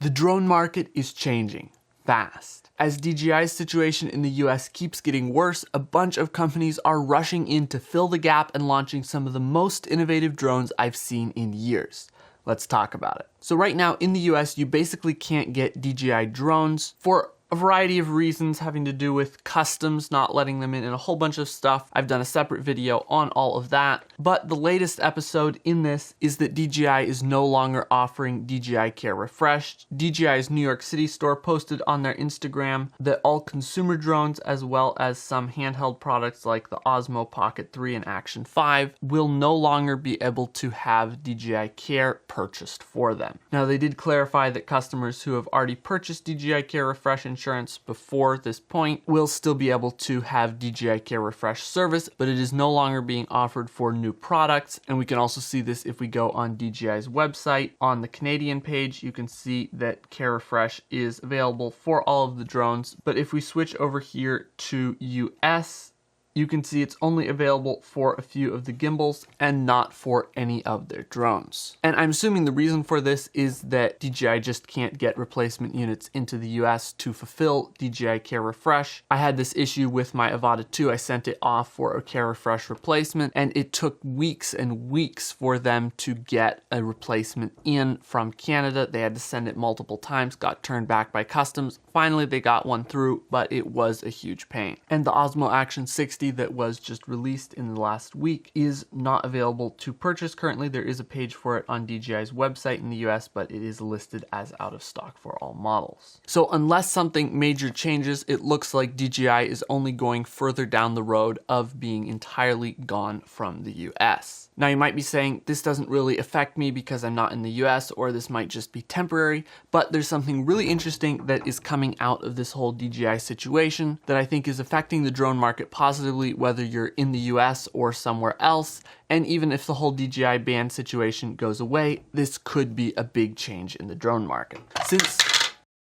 The drone market is changing fast. As DJI's situation in the US keeps getting worse, a bunch of companies are rushing in to fill the gap and launching some of the most innovative drones I've seen in years. Let's talk about it. So right now in the US, you basically can't get DJI drones for a variety of reasons having to do with customs not letting them in and a whole bunch of stuff. I've done a separate video on all of that. But the latest episode in this is that DJI is no longer offering DJI Care Refresh. DJI's New York City store posted on their Instagram that all consumer drones, as well as some handheld products like the Osmo Pocket 3 and Action 5, will no longer be able to have DJI Care purchased for them. Now, they did clarify that customers who have already purchased DJI Care Refresh insurance before this point will still be able to have DJI Care Refresh service, but it is no longer being offered for new products. And we can also see this if we go on DJI's website. On the Canadian page, you can see that Care Refresh is available for all of the drones. But if we switch over here to US, you can see it's only available for a few of the gimbals and not for any of their drones. And I'm assuming the reason for this is that DJI just can't get replacement units into the US to fulfill DJI Care Refresh. I had this issue with my Avata 2. I sent it off for a Care Refresh replacement, and it took weeks and weeks for them to get a replacement in from Canada. They had to send it multiple times, got turned back by customs. Finally, they got one through, but it was a huge pain. And the Osmo Action 60 that was just released in the last week is not available to purchase currently. There is a page for it on DJI's website in the US, but it is listed as out of stock for all models. So unless something major changes, it looks like DJI is only going further down the road of being entirely gone from the US. Now you might be saying, this doesn't really affect me because I'm not in the US, or this might just be temporary, but there's something really interesting that is coming out of this whole DJI situation that I think is affecting the drone market positively, whether you're in the US or somewhere else. And even if the whole DJI ban situation goes away, this could be a big change in the drone market.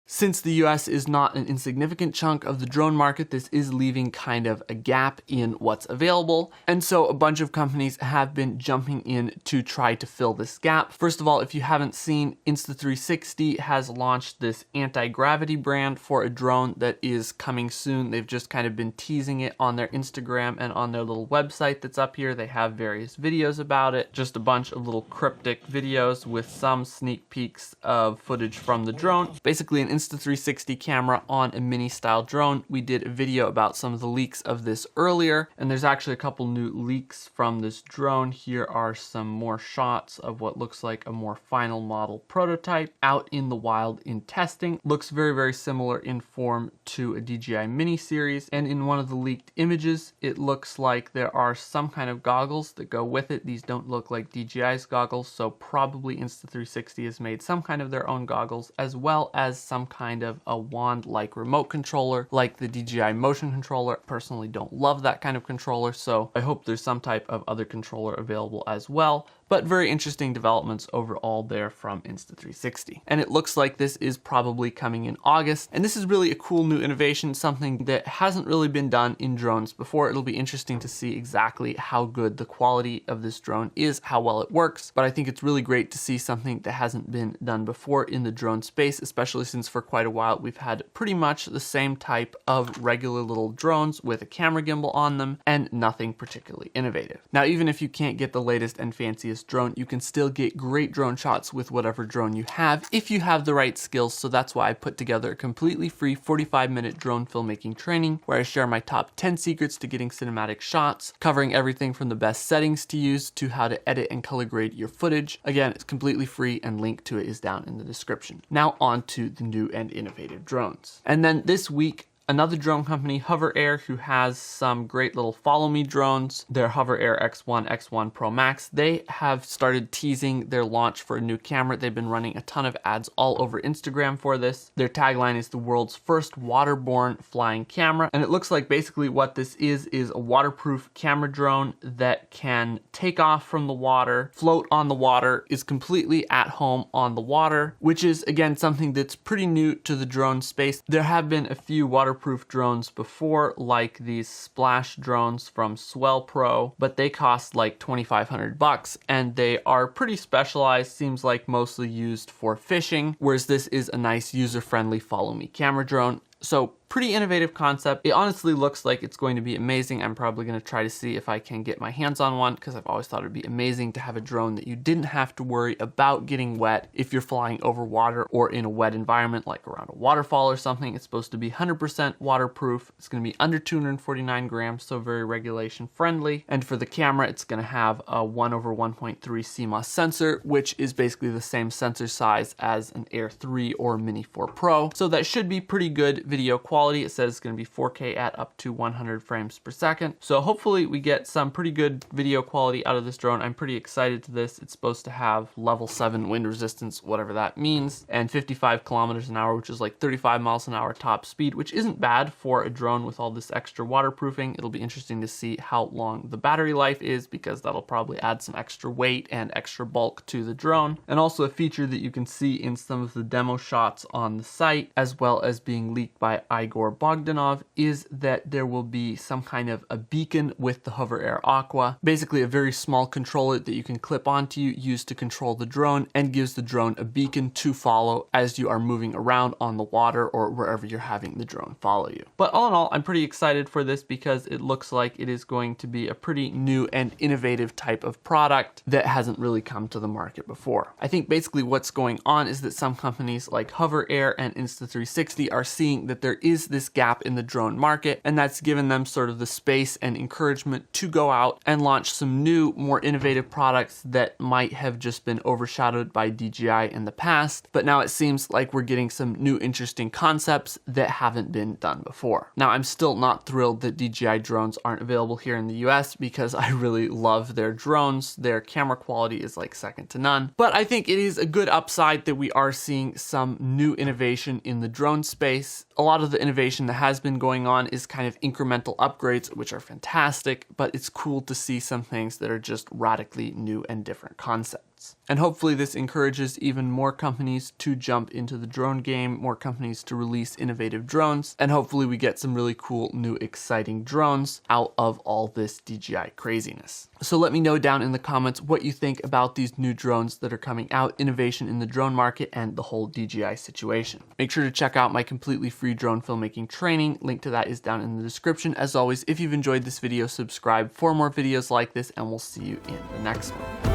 Since the US is not an insignificant chunk of the drone market, this is leaving kind of a gap in what's available. And so a bunch of companies have been jumping in to try to fill this gap. First of all, if you haven't seen, Insta3 has launched this anti-gravity brand for a drone that is coming soon. They've just kind of been teasing it on their Instagram and on their little website that's up here. They have various videos about it, just a bunch of little cryptic videos with some sneak peeks of footage from the drone. Basically an Insta3 camera on a mini style drone. We did a video about some of the leaks of this earlier, and there's actually a couple new leaks from this drone. Here are some more shots of what looks like a more final model prototype out in the wild in testing. Looks very, very similar in form to a DJI mini series, and in one of the leaked images, it looks like there are some kind of goggles that go with it. These don't look like DJI's goggles, so probably Insta3 has made some kind of their own goggles, as well as some kind of a wand-like remote controller, like the DJI motion controller. Personally don't love that kind of controller, so I hope there's some type of other controller available as well. But very interesting developments overall there from Insta3. And it looks like this is probably coming in August. And this is really a cool new innovation, something that hasn't really been done in drones before. It'll be interesting to see exactly how good the quality of this drone is, how well it works. But I think it's really great to see something that hasn't been done before in the drone space, especially since for quite a while we've had pretty much the same type of regular little drones with a camera gimbal on them and nothing particularly innovative. Now, even if you can't get the latest and fanciest drone, you can still get great drone shots with whatever drone you have if you have the right skills. So that's why I put together a completely free 45-minute drone filmmaking training where I share my top 10 secrets to getting cinematic shots, covering everything from the best settings to use to how to edit and color grade your footage. Again, it's completely free and link to it is down in the description. Now on to the new and innovative drones. And then this week, another drone company, Hover Air, who has some great little follow me drones, their Hover Air X1, X1 Pro Max, they have started teasing their launch for a new camera. They've been running a ton of ads all over Instagram for this. Their tagline is the world's first waterborne flying camera. And it looks like basically what this is a waterproof camera drone that can take off from the water, float on the water, is completely at home on the water, which is again something that's pretty new to the drone space. There have been a few water waterproof drones before, like these splash drones from Swell Pro, but they cost like $2,500 and they are pretty specialized, seems like mostly used for fishing, whereas this is a nice user-friendly follow me camera drone. So pretty innovative concept. It honestly looks like it's going to be amazing. I'm probably going to try to see if I can get my hands on one, because I've always thought it'd be amazing to have a drone that you didn't have to worry about getting wet if you're flying over water or in a wet environment like around a waterfall or something. It's supposed to be 100% waterproof. It's going to be under 249 grams, so very regulation friendly. And for the camera, it's going to have a 1/1.3 CMOS sensor, which is basically the same sensor size as an Air 3 or Mini 4 Pro. So that should be pretty good video quality. It says it's going to be 4K at up to 100 frames per second. So hopefully we get some pretty good video quality out of this drone. I'm pretty excited to this. It's supposed to have level 7 wind resistance, whatever that means, and 55 kilometers an hour, which is like 35 miles an hour top speed, which isn't bad for a drone with all this extra waterproofing. It'll be interesting to see how long the battery life is, because that'll probably add some extra weight and extra bulk to the drone. And also a feature that you can see in some of the demo shots on the site, as well as being leaked by Igor Bogdanov, is that there will be some kind of a beacon with the Hover Air Aqua, basically a very small controller that you can clip onto you, use to control the drone, and gives the drone a beacon to follow as you are moving around on the water or wherever you're having the drone follow you. But all in all, I'm pretty excited for this because it looks like it is going to be a pretty new and innovative type of product that hasn't really come to the market before. I think basically what's going on is that some companies like Hover Air and Insta3 are seeing that there is this gap in the drone market, and that's given them sort of the space and encouragement to go out and launch some new, more innovative products that might have just been overshadowed by DJI in the past, but now it seems like we're getting some new interesting concepts that haven't been done before. Now, I'm still not thrilled that DJI drones aren't available here in the US, because I really love their drones. Their camera quality is like second to none, but I think it is a good upside that we are seeing some new innovation in the drone space. A lot of the innovation that has been going on is kind of incremental upgrades, which are fantastic, but it's cool to see some things that are just radically new and different concepts. And hopefully this encourages even more companies to jump into the drone game, more companies to release innovative drones, and hopefully we get some really cool, new, exciting drones out of all this DJI craziness. So let me know down in the comments what you think about these new drones that are coming out, innovation in the drone market, and the whole DJI situation. Make sure to check out my completely free drone filmmaking training. Link to that is down in the description. As always, if you've enjoyed this video, subscribe for more videos like this, and we'll see you in the next one.